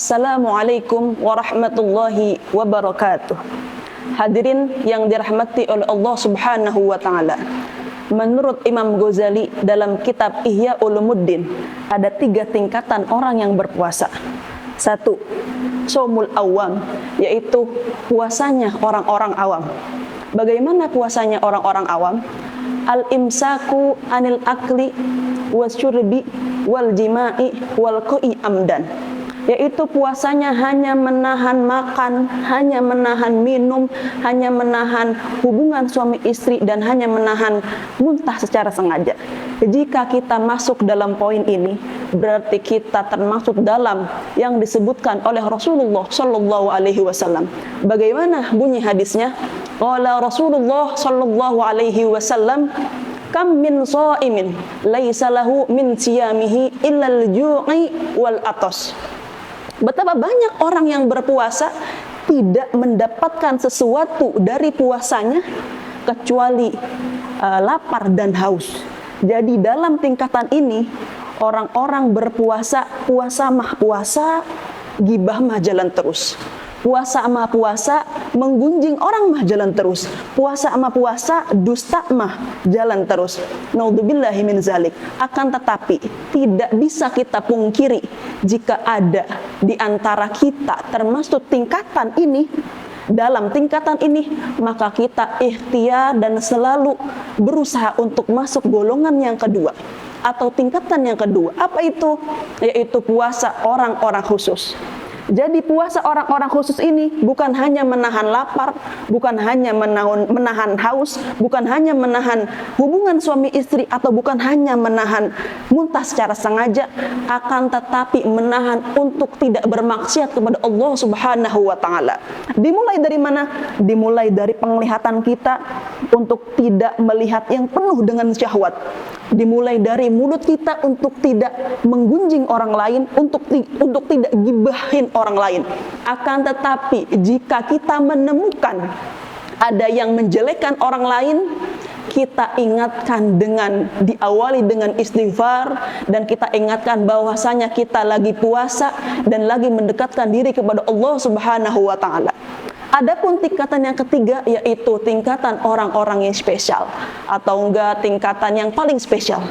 Assalamualaikum warahmatullahi wabarakatuh. Hadirin yang dirahmati oleh Allah Subhanahu wa taala. Menurut Imam Ghazali dalam kitab Ihya Ulumuddin, ada 3 tingkatan orang yang berpuasa. 1. Shaumul awam, yaitu puasanya orang-orang awam. Bagaimana puasanya orang-orang awam? Al-imsaku anil akli wasyurbi wal jima'i wal qoi amdan, yaitu puasanya hanya menahan makan, hanya menahan minum, hanya menahan hubungan suami istri, dan hanya menahan muntah secara sengaja. Jika kita masuk dalam poin ini, berarti kita termasuk dalam yang disebutkan oleh Rasulullah Shallallahu Alaihi Wasallam. Bagaimana bunyi hadisnya? Qala Rasulullah Shallallahu Alaihi Wasallam, kam min shaimin laisa lahu min siyamihi illal ju'i wal atas. Betapa banyak orang yang berpuasa tidak mendapatkan sesuatu dari puasanya kecuali lapar dan haus. Jadi dalam tingkatan ini orang-orang berpuasa, puasa mah puasa, gibah mah jalan terus. Puasa sama puasa, menggunjing orang mah jalan terus. Puasa sama puasa, dusta mah jalan terus. Naudzubillahi min zalik. Akan tetapi tidak bisa kita pungkiri jika ada di antara kita termasuk tingkatan ini. Dalam tingkatan ini, maka kita ikhtiar dan selalu berusaha untuk masuk golongan yang kedua atau tingkatan yang kedua. Apa itu? Yaitu puasa orang-orang khusus. Jadi puasa orang-orang khusus ini bukan hanya menahan lapar, bukan hanya menahan haus, bukan hanya menahan hubungan suami istri, atau bukan hanya menahan muntah secara sengaja, akan tetapi menahan untuk tidak bermaksiat kepada Allah Subhanahu wa taala. Dimulai dari mana? Dimulai dari penglihatan kita untuk tidak melihat yang penuh dengan syahwat. Dimulai dari mulut kita untuk tidak menggunjing orang lain, untuk tidak gibahin orang lain. Akan tetapi jika kita menemukan ada yang menjelekkan orang lain, kita ingatkan dengan diawali dengan istighfar, dan kita ingatkan bahwasanya kita lagi puasa dan lagi mendekatkan diri kepada Allah Subhanahu wa taala. Adapun tingkatan yang ketiga, yaitu tingkatan orang-orang yang spesial, atau enggak tingkatan yang paling spesial.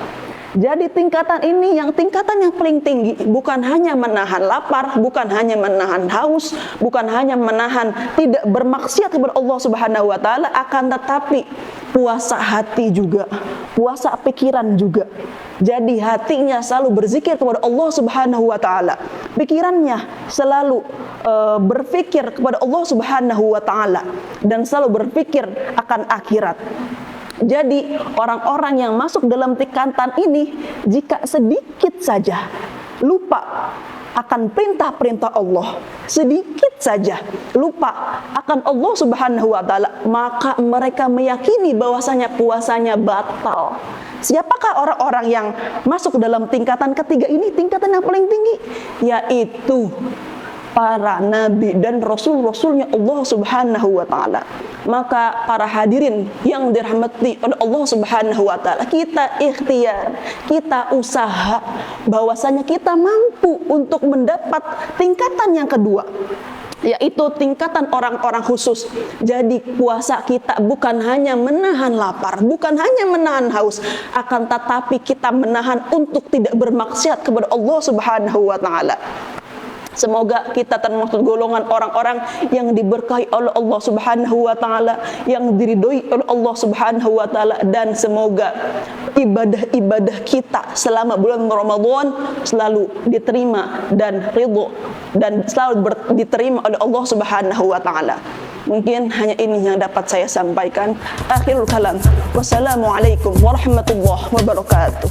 Jadi tingkatan ini tingkatan yang paling tinggi, bukan hanya menahan lapar, bukan hanya menahan haus, bukan hanya menahan tidak bermaksiat kepada Allah Subhanahu wa taala, akan tetapi puasa hati juga, puasa pikiran juga. Jadi hatinya selalu berzikir kepada Allah Subhanahu wa taala. Pikirannya selalu berpikir kepada Allah Subhanahu wa taala dan selalu berpikir akan akhirat. Jadi orang-orang yang masuk dalam tingkatan ini, jika sedikit saja lupa akan perintah-perintah Allah, sedikit saja lupa akan Allah Subhanahu wa taala, maka mereka meyakini bahwasanya puasanya batal. Siapakah orang-orang yang masuk dalam tingkatan ketiga ini, tingkatan yang paling tinggi? Yaitu para nabi dan rasul-rasulnya Allah Subhanahu wa taala. Maka para hadirin yang dirahmati oleh Allah Subhanahu wa taala, kita ikhtiar, kita usaha bahwasanya kita mampu untuk mendapat tingkatan yang kedua, yaitu tingkatan orang-orang khusus. Jadi puasa kita bukan hanya menahan lapar, bukan hanya menahan haus, akan tetapi kita menahan untuk tidak bermaksiat kepada Allah Subhanahu wa taala. Semoga kita termasuk golongan orang-orang yang diberkahi oleh Allah Subhanahu wa taala, yang diridhoi oleh Allah Subhanahu wa taala, dan semoga ibadah-ibadah kita selama bulan Ramadan selalu diterima dan ridho, dan selalu diterima oleh Allah Subhanahu wa taala. Mungkin hanya ini yang dapat saya sampaikan. Akhirul kalam. Wassalamualaikum warahmatullahi wabarakatuh.